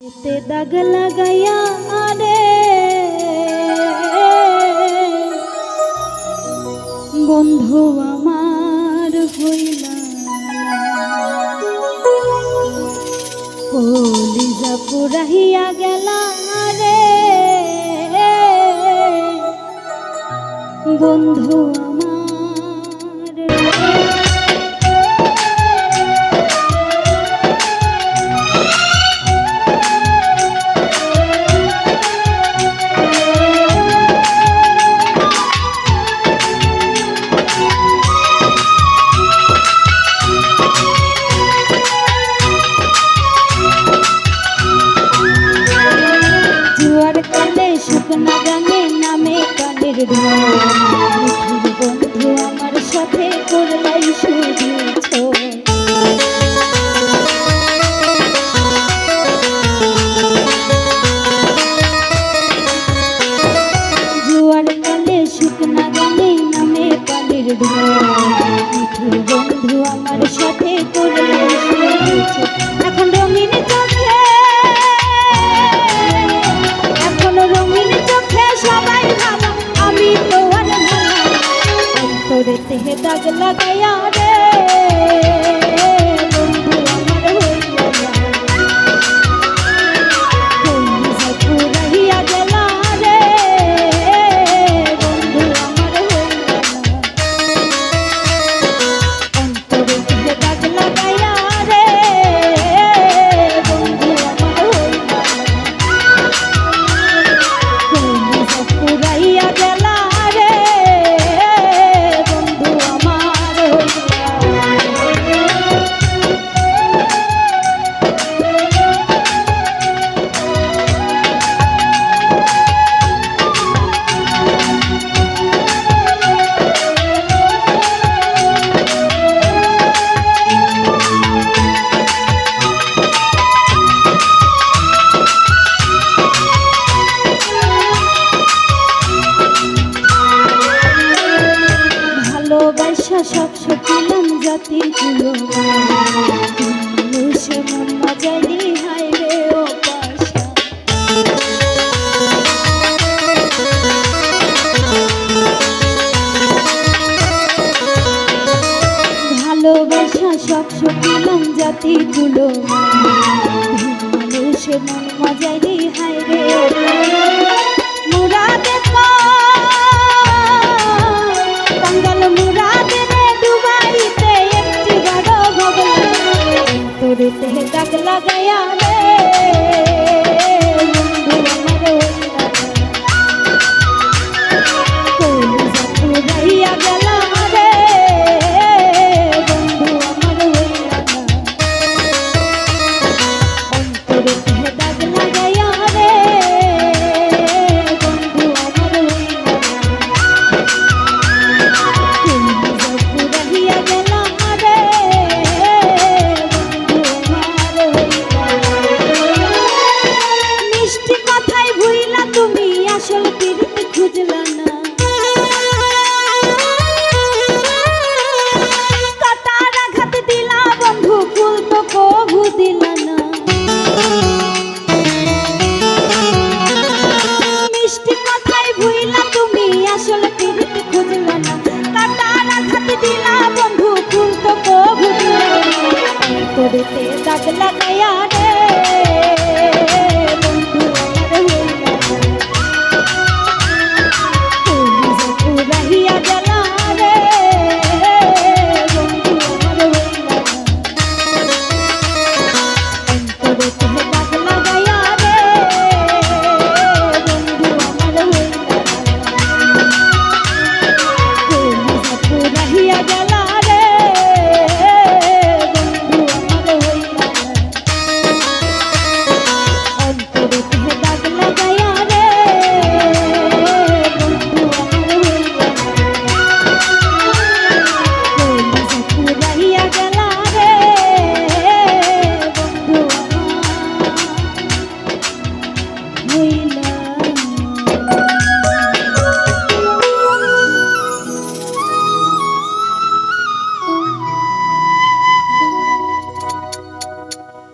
এতে দাগ লাগাইয়া রে বন্ধু আমার হইলা কলিজা পুরাহিয়া গেলা রে বন্ধু আমার শুকনা গানে নামে গানের বন্ধু আমার সাথে করলাই শুধু জুয়ার কালে শুকনা গানে নামে গানের বন্ধু আমার সাথে করলাই শুধু এখন রঙিন চোখে সবাই ভালো আমি তো আর অন্তরেতে দাগ লাগাইয়া রে বন্ধু আমার হইয়া পুরাইয়া গেলা রে বন্ধু আমার হইয়া অন্তরেতে দাগ লাগাইয়া রে বন্ধু আমার হইয়া পুরাইয়া গেলা রে বন্ধু আমার ভালোবাসা সব সকিলাম জাতি গুলো মানুষ মন মজালি হাই রে ও পাশা ভালোবাসা সব সকিলাম জাতি গুলো মানুষ মন মজালি হাই রে ও মুরাদে কাঙ্গাল মুরাদে রে দুবাইতে একটি বড় ভবন তোরে দাগ লাগাইয়া